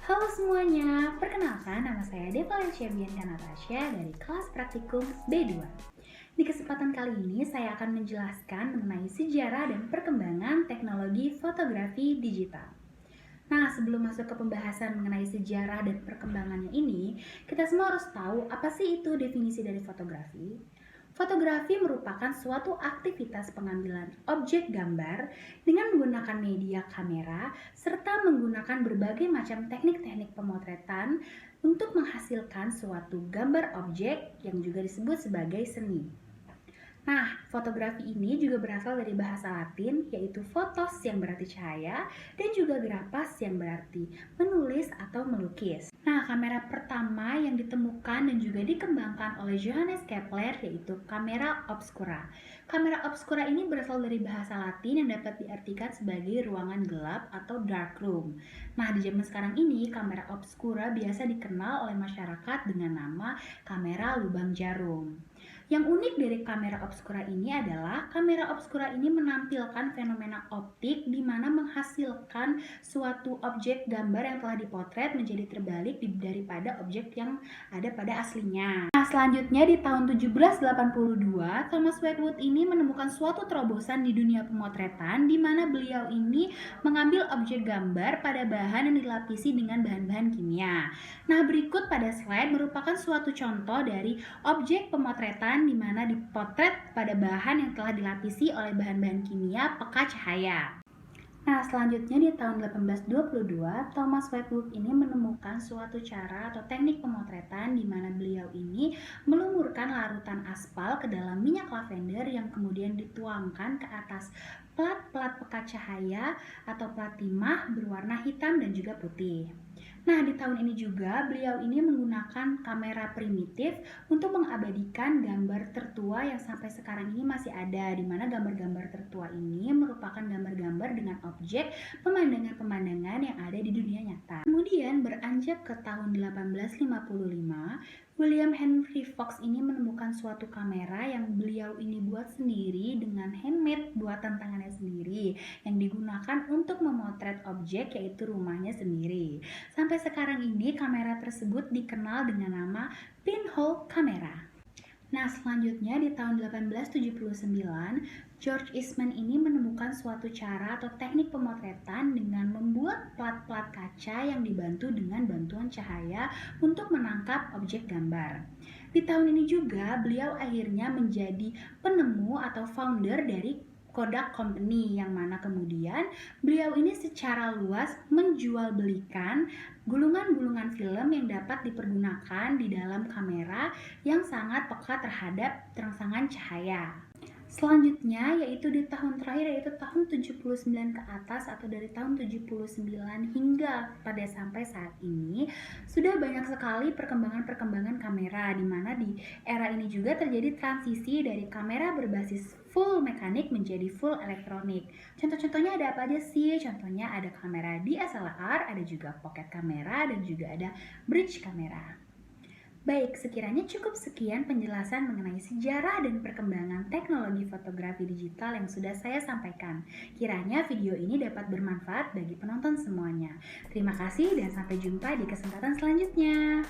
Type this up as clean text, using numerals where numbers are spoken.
Halo semuanya, perkenalkan nama saya Devalencia Bianca Natasha dari kelas praktikum B2. Di kesempatan kali ini saya akan menjelaskan mengenai sejarah dan perkembangan teknologi fotografi digital. Nah, sebelum masuk ke pembahasan mengenai sejarah dan perkembangannya ini, kita semua harus tahu apa sih itu definisi dari fotografi. Fotografi merupakan suatu aktivitas pengambilan objek gambar dengan menggunakan media kamera serta menggunakan berbagai macam teknik-teknik pemotretan untuk menghasilkan suatu gambar objek yang juga disebut sebagai seni. Nah, fotografi ini juga berasal dari bahasa Latin yaitu photos yang berarti cahaya dan juga grappas yang berarti menulis atau melukis. Nah, kamera pertama yang ditemukan dan juga dikembangkan oleh Johannes Kepler yaitu kamera obscura. Kamera obscura ini berasal dari bahasa Latin yang dapat diartikan sebagai ruangan gelap atau dark room. Nah, di zaman sekarang ini kamera obscura biasa dikenal oleh masyarakat dengan nama kamera lubang jarum. Yang unik dari kamera obscura ini adalah kamera obscura ini menampilkan fenomena optik di mana menghasilkan suatu objek gambar yang telah dipotret menjadi terbalik daripada objek yang ada pada aslinya. Nah, selanjutnya di tahun 1782, Thomas Wedgwood ini menemukan suatu terobosan di dunia pemotretan di mana beliau ini mengambil objek gambar pada bahan yang dilapisi dengan bahan-bahan kimia. Nah, berikut pada slide merupakan suatu contoh dari objek pemotretan di mana dipotret pada bahan yang telah dilapisi oleh bahan-bahan kimia peka cahaya. Nah, selanjutnya di tahun 1822, Thomas Wedgwood ini menemukan suatu cara atau teknik pemotretan di mana beliau ini melumurkan larutan aspal ke dalam minyak lavender yang kemudian dituangkan ke atas plat-plat peka cahaya atau plat timah berwarna hitam dan juga putih. Nah, di tahun ini juga beliau ini menggunakan kamera primitif untuk mengabadikan gambar tertua yang sampai sekarang ini masih ada, di mana gambar-gambar tertua ini merupakan gambar-gambar dengan objek pemandangan-pemandangan yang ada di dunia nyata. Kemudian beranjak ke tahun 1855, William Henry Fox ini menemukan suatu kamera yang beliau ini buat sendiri dengan handmade buatan tangannya sendiri yang digunakan untuk memotret objek yaitu rumahnya sendiri. Sampai sekarang ini kamera tersebut dikenal dengan nama pinhole camera. Nah, selanjutnya di tahun 1879, George Eastman ini menemukan suatu cara atau teknik pemotretan dengan membuat plat-plat kaca yang dibantu dengan bantuan cahaya untuk menangkap objek gambar. Di tahun ini juga beliau akhirnya menjadi penemu atau founder dari Kodak Company yang mana kemudian beliau ini secara luas menjual belikan gulungan-gulungan film yang dapat dipergunakan di dalam kamera yang sangat peka terhadap rangsangan cahaya. Selanjutnya yaitu di tahun terakhir yaitu tahun 79 ke atas atau dari tahun 79 hingga pada sampai saat ini sudah banyak sekali perkembangan-perkembangan kamera di mana di era ini juga terjadi transisi dari kamera berbasis full mekanik menjadi full elektronik. Contoh-contohnya ada apa aja sih? Contohnya ada kamera DSLR, ada juga pocket kamera dan juga ada bridge kamera. Baik, sekiranya cukup sekian penjelasan mengenai sejarah dan perkembangan teknologi fotografi digital yang sudah saya sampaikan. Kiranya video ini dapat bermanfaat bagi penonton semuanya. Terima kasih dan sampai jumpa di kesempatan selanjutnya.